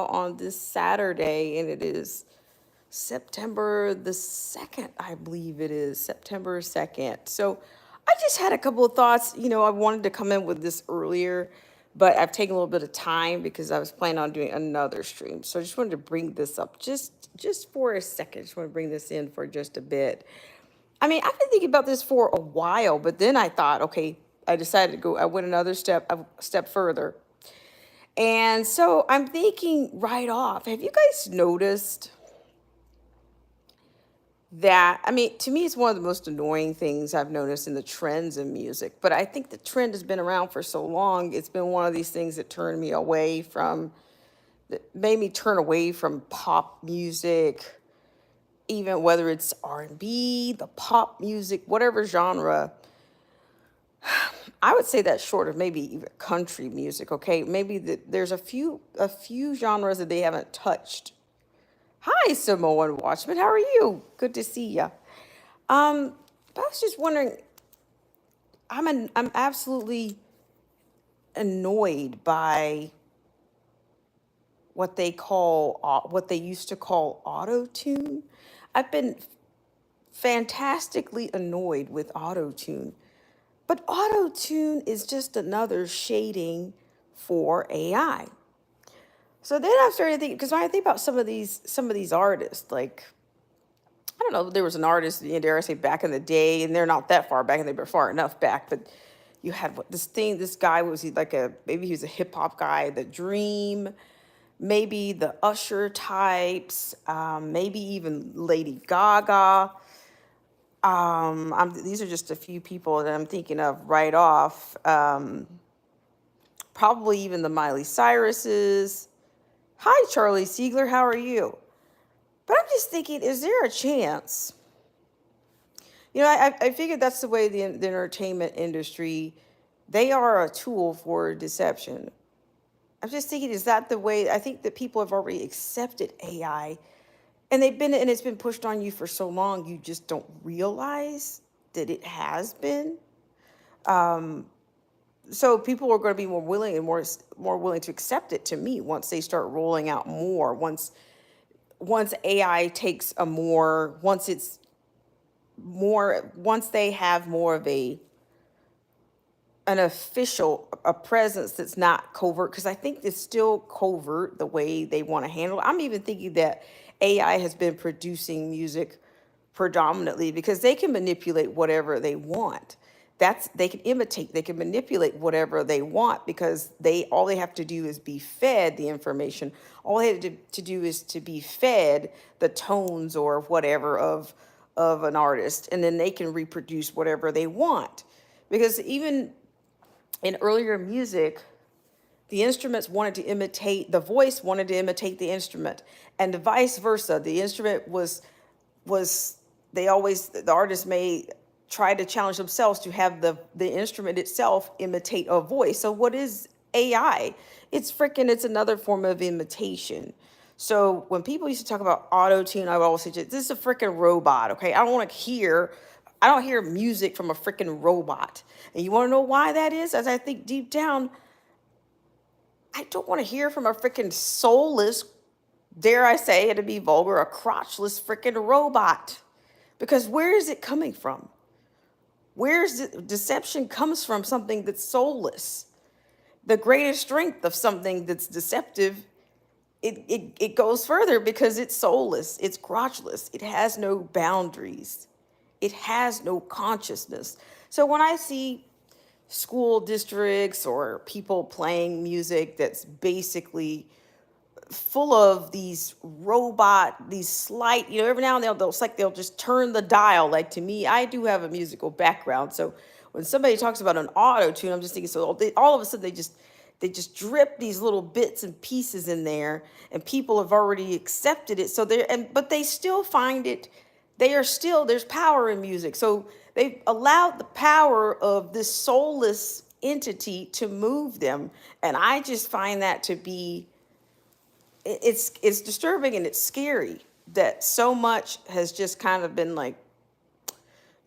on this Saturday, and it is September the 2nd, I believe it is, September 2nd. So I just had a couple of thoughts. I wanted to come in with this earlier, but I've taken a little bit of time because I was planning on doing another stream. So I just wanted to bring this up just for a second. Just want to bring this in for just a bit. I mean, I've been thinking about this for a while, but then I thought, okay, I decided to go, I went another step further. And so I'm thinking right off, have you guys noticed that? I mean, to me, it's one of the most annoying things I've noticed in the trends in music, but I think the trend has been around for so long. It's been one of these things that made me turn away from pop music, even whether it's R&B, the pop music, whatever genre. I would say that short of maybe even country music, okay? Maybe there's a few genres that they haven't touched. Hi, Samoan Watchman. How are you? Good to see ya. But I was just wondering. I'm absolutely annoyed by what they used to call auto tune. I've been fantastically annoyed with auto tune, but auto tune is just another shading for AI. So then I started thinking, because when I think about some of these artists, like, I don't know, there was an artist, dare I say, back in the day, and they're not that far back, and they were far enough back, but you had this guy, was he like maybe he was a hip hop guy, The Dream, maybe the Usher types, maybe even Lady Gaga. These are just a few people that I'm thinking of right off. Probably even the Miley Cyruses. Hi, Charlie Siegler, how are you? But I'm just thinking, is there a chance? I figured that's the way the entertainment industry, they are a tool for deception. I'm just thinking, is that the way? I think that people have already accepted AI, and it's been pushed on you for so long, you just don't realize that it has been. So people are going to be more willing and more willing to accept it, to me, once they start rolling out more. Once AI takes a more once it's more once they have more of an official a presence that's not covert, because I think it's still covert the way they want to handle it. I'm even thinking that AI has been producing music predominantly because they can manipulate whatever they want. They can imitate, they can manipulate whatever they want, because they all they have to do is be fed the information. All they have to do is to be fed the tones or whatever of an artist, and then they can reproduce whatever they want. Because even in earlier music, the instruments wanted to imitate the voice, wanted to imitate the instrument, and the vice versa. The instrument was the artist may try to challenge themselves to have the instrument itself imitate a voice. So what is AI? It's another form of imitation. So when people used to talk about auto tune, I would always say, this is a freaking robot. Okay, I don't hear music from a freaking robot. And you want to know why that is? As I think deep down, I don't want to hear from a freaking soulless, dare I say it to be vulgar, a crotchless freaking robot. Because where is it coming from? Where's the deception comes from something that's soulless? The greatest strength of something that's deceptive, it goes further because it's soulless, it's crotchless, it has no boundaries, it has no consciousness. So when I see school districts or people playing music that's basically full of these slight, every now and then it's like they'll just turn the dial. Like, to me, I do have a musical background. So when somebody talks about an auto tune, I'm just thinking, so all of a sudden they just drip these little bits and pieces in there, and people have already accepted it. So but they still find it, there's power in music. So they've allowed the power of this soulless entity to move them. And I just find that to be, it's disturbing, and it's scary that so much has just kind of been like,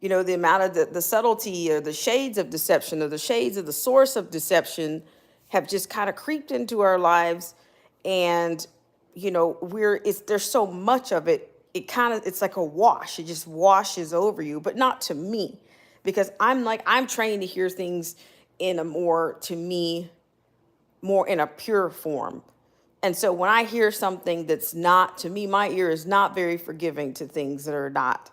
the amount of the subtlety, or the shades of deception, or the shades of the source of deception, have just kind of creeped into our lives. And there's so much of it, it's like a wash, it just washes over you, but not to me, because I'm trained to hear things in a more, to me, more in a pure form. And so when I hear something that's not, to me, my ear is not very forgiving to things that are not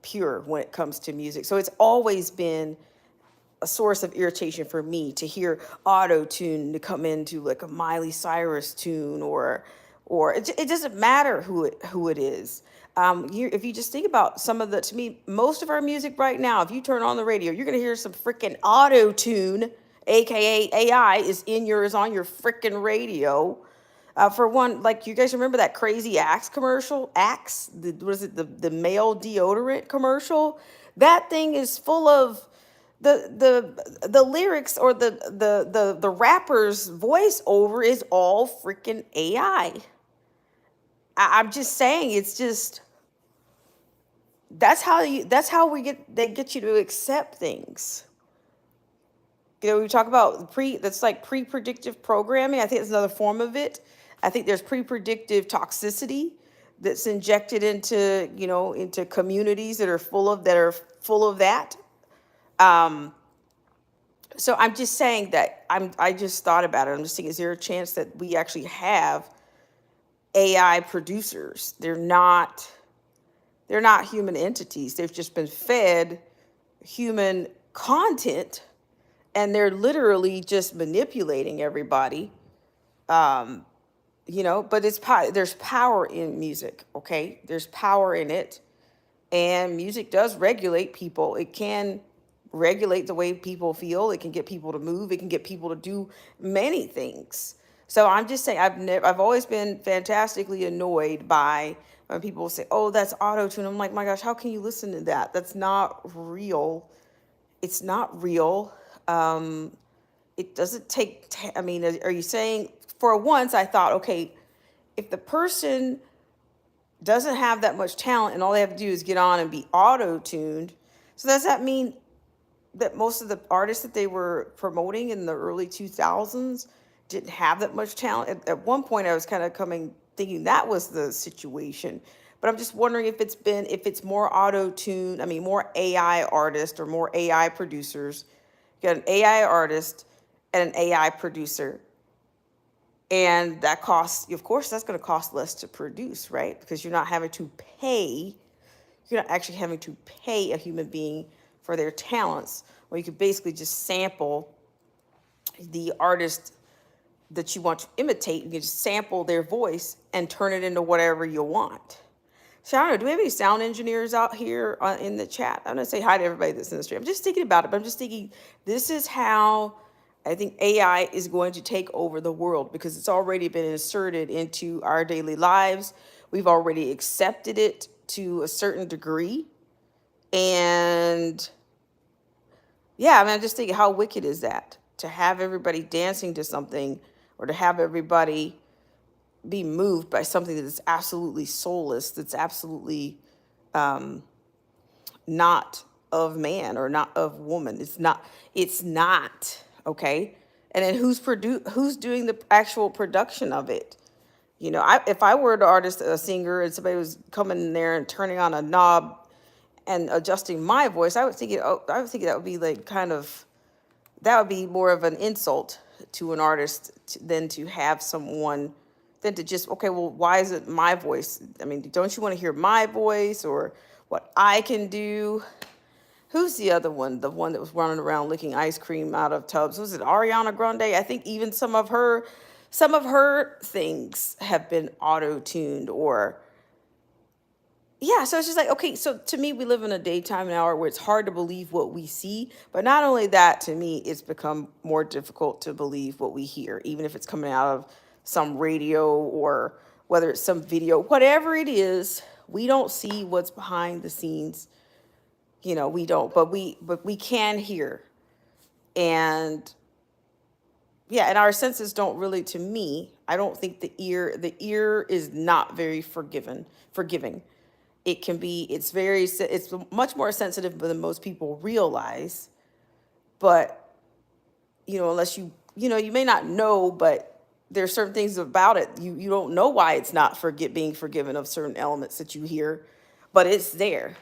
pure when it comes to music. So it's always been a source of irritation for me to hear auto tune to come into like a Miley Cyrus tune, or it doesn't matter who it is. If you just think about some of the, to me, most of our music right now, if you turn on the radio, you're gonna hear some freaking auto tune, aka AI, is on your freaking radio. For one, like, you guys remember that crazy Axe commercial? Axe, what is it? The male deodorant commercial. That thing is full of the lyrics, or the rapper's voiceover is all freaking AI. I'm just saying, it's just, that's how they get you to accept things. We talk about that's like pre-predictive programming. I think it's another form of it. I think there's pre-predictive toxicity that's injected into communities that are full of that. So I'm just saying that I just thought about it. I'm just thinking, is there a chance that we actually have AI producers? They're not human entities. They've just been fed human content, and they're literally just manipulating everybody. But there's power in music, okay? There's power in it, and music does regulate people. It can regulate the way people feel. It can get people to move. It can get people to do many things. So I'm just saying, I've always been fantastically annoyed by when people say, "Oh, that's auto tune." I'm like, my gosh, how can you listen to that? That's not real. It's not real. It doesn't take. I mean, are you saying? For once, I thought, okay, if the person doesn't have that much talent and all they have to do is get on and be auto tuned, so does that mean that most of the artists that they were promoting in the early 2000s didn't have that much talent? At one point, I was kind of thinking that was the situation. But I'm just wondering if it's more auto tune. I mean, more AI artists or more AI producers. You got an AI artist and an AI producer, and that costs, of course, that's going to cost less to produce, right? Because you're not actually having to pay a human being for their talents, or you could basically just sample the artist that you want to imitate. You can just sample their voice and turn it into whatever you want. So I don't know, do we have any sound engineers out here in the chat? I'm going to say hi to everybody that's in the stream. I'm just thinking about it, but I'm just thinking, this is how I think AI is going to take over the world, because it's already been inserted into our daily lives. We've already accepted it to a certain degree. And yeah, I mean, I'm just thinking, how wicked is that? To have everybody dancing to something, or to have everybody be moved by something that's absolutely soulless, that's absolutely not of man or not of woman. It's not, okay? And then who's doing the actual production of it? If I were an artist, a singer, and somebody was coming in there and turning on a knob and adjusting my voice, I would think that would be like that would be more of an insult to an artist than to have someone, than to just, okay, well, why is it my voice? I mean, don't you want to hear my voice or what I can do? Who's the other one? The one that was running around licking ice cream out of tubs. Was it Ariana Grande? I think even some of her things have been auto-tuned, or yeah, so it's just like, okay, so to me, we live in a daytime and hour where it's hard to believe what we see. But not only that, to me, it's become more difficult to believe what we hear, even if it's coming out of some radio, or whether it's some video, whatever it is. We don't see what's behind the scenes. We don't, but we can hear. And yeah, and our senses don't really, to me, I don't think the ear is not very forgiving. It's much more sensitive than most people realize. But unless you may not know, but there's certain things about it you don't know why it's not being forgiven of certain elements that you hear, but it's there.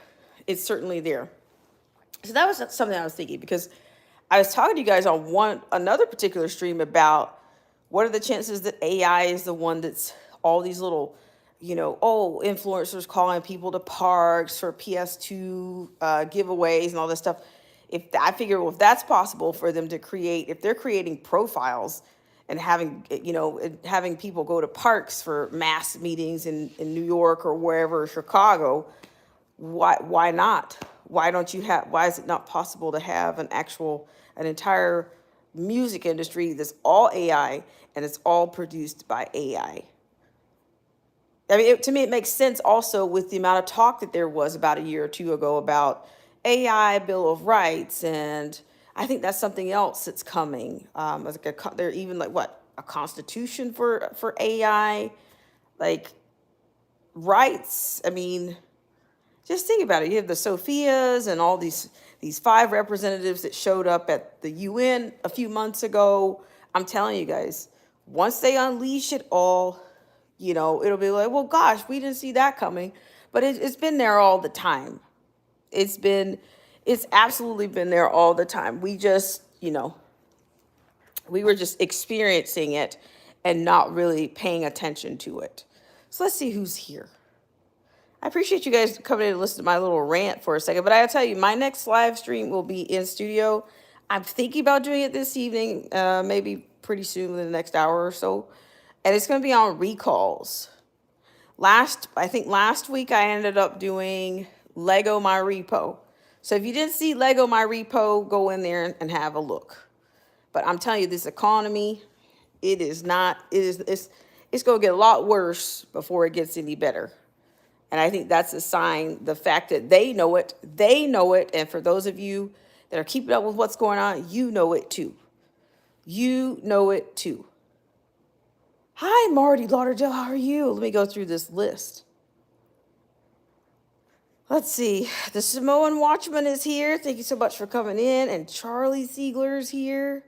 It's certainly there. So that was something I was thinking, because I was talking to you guys on another particular stream about what are the chances that AI is the one that's all these little, influencers calling people to parks for PS2 giveaways and all this stuff. If I figure, well, if that's possible for them to create, if they're creating profiles and having people go to parks for mass meetings in New York or wherever, Chicago, why not? Why is it not possible to have an entire music industry that's all AI and it's all produced by AI? I mean, to me, it makes sense also with the amount of talk that there was about a year or two ago about AI Bill of Rights, and I think that's something else that's coming. They're even like what, a constitution for AI, like rights. I mean, just think about it. You have the Sophias and all these 5 representatives that showed up at the UN a few months ago. I'm telling you guys, once they unleash it all, it'll be like, well, gosh, we didn't see that coming. But it's been there all the time. It's absolutely been there all the time. We just, we were just experiencing it and not really paying attention to it. So let's see who's here. I appreciate you guys coming in and listening to my little rant for a second, but I gotta tell you, my next live stream will be in studio. I'm thinking about doing it this evening, maybe pretty soon, in the next hour or so, and it's gonna be on recalls. I think last week I ended up doing Lego My Repo. So if you didn't see Lego My Repo, go in there and have a look. But I'm telling you, this economy, it's gonna get a lot worse before it gets any better. And I think that's a sign, the fact that they know it. And for those of you that are keeping up with what's going on, you know it too. You know it too. Hi, Marty Lauderdale. How are you? Let me go through this list. Let's see. The Samoan Watchman is here. Thank you so much for coming in. And Charlie Siegler's here.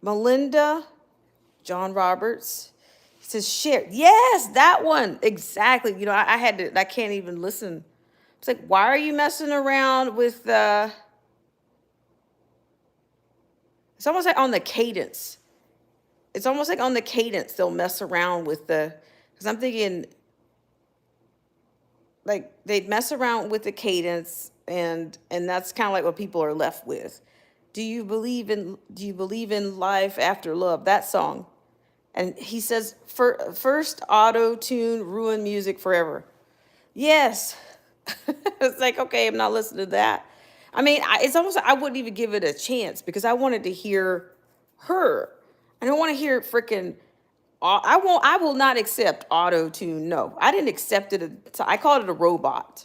Melinda, John Roberts. Says share. Yes, that one. Exactly. I can't even listen. It's like, why are you messing around with it's almost like on the cadence. It's almost like on the cadence they'll mess around with because I'm thinking like they'd mess around with the cadence, and that's kind of like what people are left with. Do you believe in life after love? That song. And he says, first auto-tune ruin music forever. Yes. It's like, okay, I'm not listening to that. I mean, it's almost, I wouldn't even give it a chance because I wanted to hear her. I don't want to hear freaking, I will not accept auto-tune. No, I didn't accept it. I called it a robot.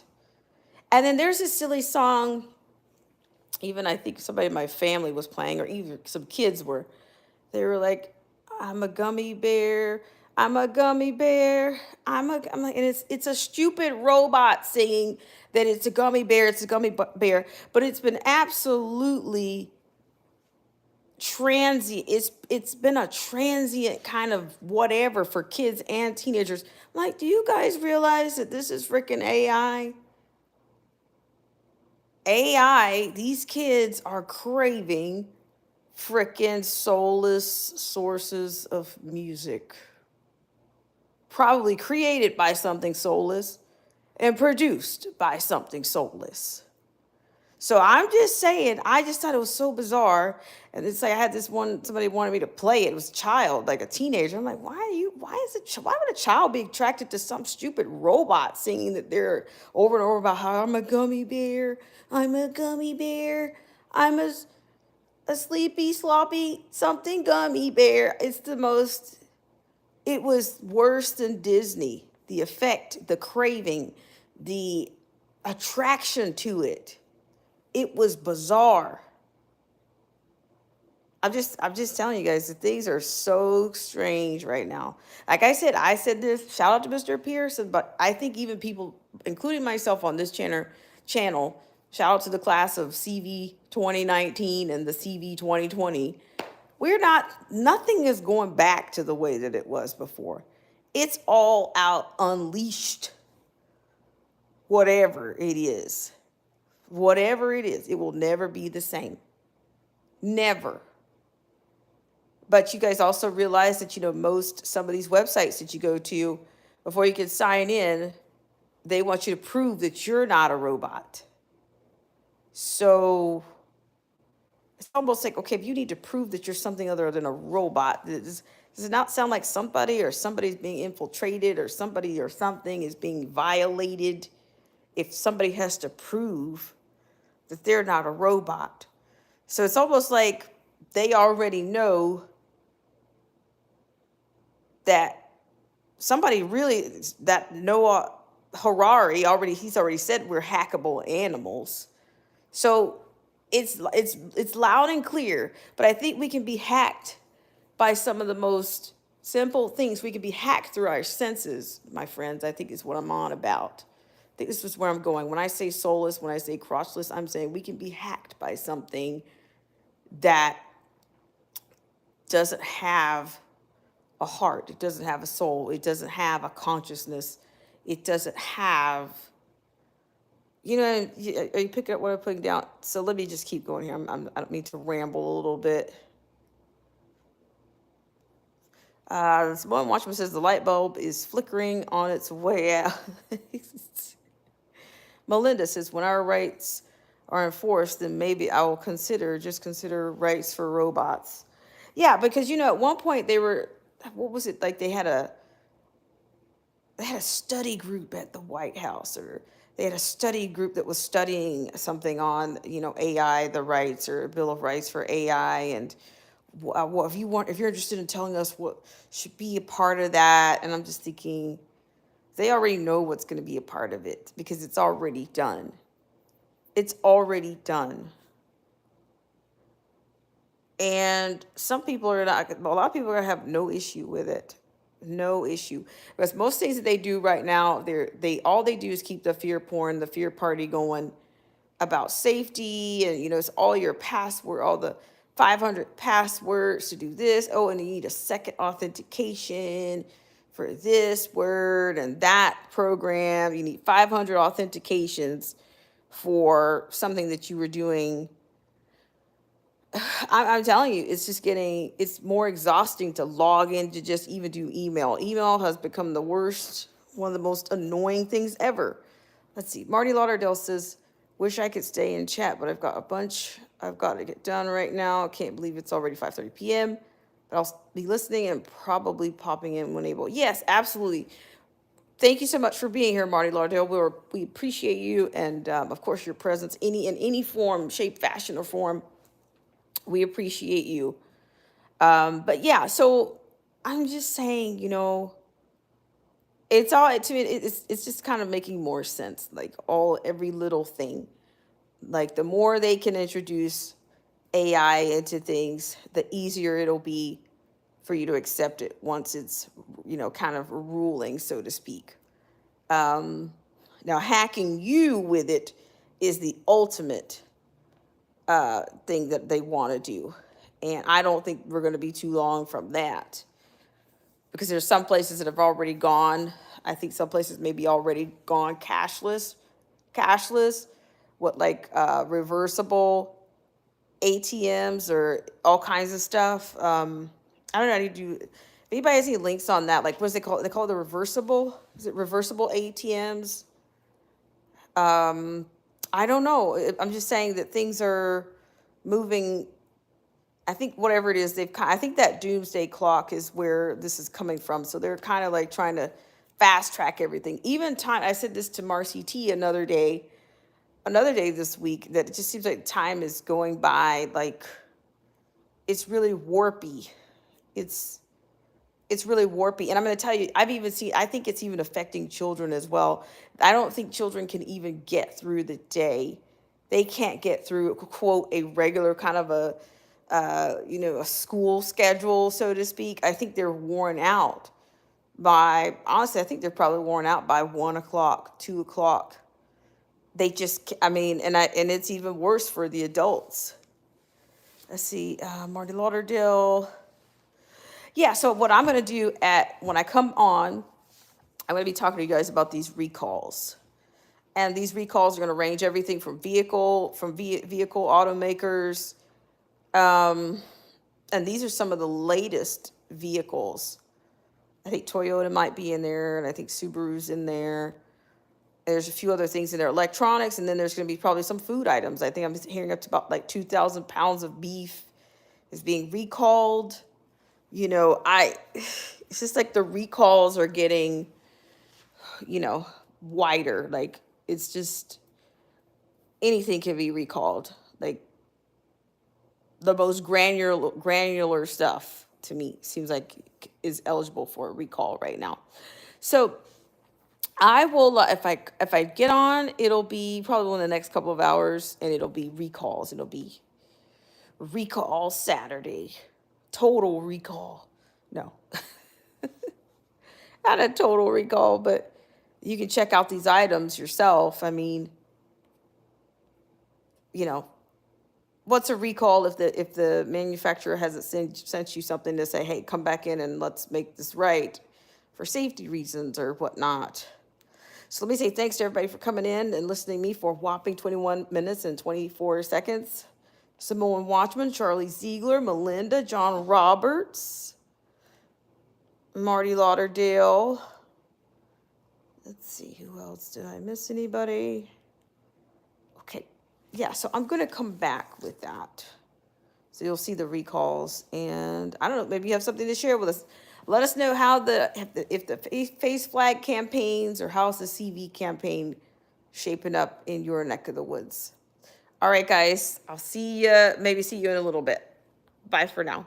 And then there's this silly song, even I think somebody in my family was playing, or even some kids they were like, I'm a gummy bear. I'm a gummy bear. I'm like, and it's a stupid robot singing that it's a gummy bear. It's a gummy bear, but it's been absolutely transient. It's been a transient kind of whatever for kids and teenagers. I'm like, do you guys realize that this is freaking AI? AI. These kids are craving frickin' soulless sources of music, probably created by something soulless and produced by something soulless. So I'm just saying, I just thought it was so bizarre. And it's like I had this one, somebody wanted me to play it. It was a child, like a teenager. I'm like, why would a child be attracted to some stupid robot singing that they're over and over about how I'm a gummy bear, I'm a gummy bear, I'm a sleepy, sloppy, something gummy bear. It was worse than Disney. The effect, the craving, the attraction to it. It was bizarre. I'm just telling you guys that things are so strange right now. Like I said this, shout out to Mr. Pearson, but I think even people, including myself on this channel, shout out to the class of CV 2019 and the CV 2020. We're not, nothing is going back to the way that it was before. It's all out unleashed, whatever it is. Whatever it is, it will never be the same. Never. But you guys also realize that, some of these websites that you go to, before you can sign in, they want you to prove that you're not a robot. So it's almost like, okay, if you need to prove that you're something other than a robot, does it not sound like somebody's being infiltrated, or somebody or something is being violated if somebody has to prove that they're not a robot? So it's almost like they already know that somebody really, that Noah Harari he's already said we're hackable animals. So it's loud and clear, but I think we can be hacked by some of the most simple things. We can be hacked through our senses, my friends. I think is what I'm on about. I think this is where I'm going. When I say soulless, when I say crotchless, I'm saying we can be hacked by something that doesn't have a heart. It doesn't have a soul. It doesn't have a consciousness. It doesn't have, are you picking up what I'm putting down? So let me just keep going here. I don't mean to ramble a little bit. Simone Watchman says the light bulb is flickering on its way out. Melinda says, when our rights are enforced, then maybe I will consider rights for robots. Yeah, because at one point what was it, like they had a study group at the White House, or they had a study group that was studying something on, AI, the rights, or a Bill of Rights for AI. And if you're interested in telling us what should be a part of that. And I'm just thinking, they already know what's going to be a part of it because it's already done. It's already done. And some people are not, a lot of people are going to have no issue with it. No issue. Because most things that they do right now, all they do is keep the fear porn, the fear party going about safety. And, it's all your password, all the 500 passwords to do this. Oh, and you need a second authentication for this word and that program. You need 500 authentications for something that you were doing. I'm telling you, it's more exhausting to log in to just even do email. Email has become the worst, one of the most annoying things ever. Let's see. Marty Lauderdale says, wish I could stay in chat, but I've got a bunch I've got to get done right now. I can't believe it's already 5:30 p.m., but I'll be listening and probably popping in when able. Yes, absolutely. Thank you so much for being here, Marty Lauderdale. We appreciate you, and of course your presence in any form, shape, fashion, or form. We appreciate you. But yeah, so I'm just saying, it's all, to me, it's just kind of making more sense. Like every little thing, like the more they can introduce AI into things, the easier it'll be for you to accept it once it's, kind of ruling, so to speak. Now hacking you with it is the ultimate thing that they want to do. And I don't think we're going to be too long from that, because there's some places that have already gone. I think some places maybe already gone cashless, reversible ATMs or all kinds of stuff. I don't know how to do. If anybody has any links on that, like what's they call it? They call it the reversible. Is it reversible ATMs? I don't know. I'm just saying that things are moving. I think whatever it is, I think that doomsday clock is where this is coming from. So they're kind of like trying to fast track everything. Even time, I said this to Marcy T another day this week, that it just seems like time is going by like it's really warpy. It's really warpy. And I'm going to tell you, I think it's even affecting children as well. I don't think children can even get through the day. They can't get through, quote, a regular kind of a school schedule, so to speak. I think they're worn out honestly, I think they're probably worn out by 1 o'clock, 2 o'clock. They just, and it's even worse for the adults. let's see, Marty Lauderdale. Yeah, so what I'm going to do when I come on, I'm going to be talking to you guys about these recalls. And these recalls are going to range everything from vehicle automakers. And these are some of the latest vehicles. I think Toyota might be in there, and I think Subaru's in there. There's a few other things in there, electronics, and then there's going to be probably some food items. I think I'm hearing up to about like 2,000 pounds of beef is being recalled. It's just like the recalls are getting, wider. Like, it's just anything can be recalled. Like, the most granular stuff to me seems like is eligible for a recall right now. So I will, if I get on, it'll be probably in the next couple of hours, and it'll be recalls. It'll be recall Saturday, total recall. No, not a total recall, but you can check out these items yourself. I mean, what's a recall if the manufacturer hasn't sent you something to say, hey, come back in and let's make this right for safety reasons or whatnot. So let me say thanks to everybody for coming in and listening to me for a whopping 21 minutes and 24 seconds. Simone Watchman, Charlie Ziegler, Melinda, John Roberts, Marty Lauderdale. Let's see, who else? Did I miss anybody? Okay, yeah, so I'm going to come back with that. So you'll see the recalls, and I don't know, maybe you have something to share with us. Let us know how if the face flag campaigns, or how's the CV campaign shaping up in your neck of the woods. All right, guys, I'll see you in a little bit. Bye for now.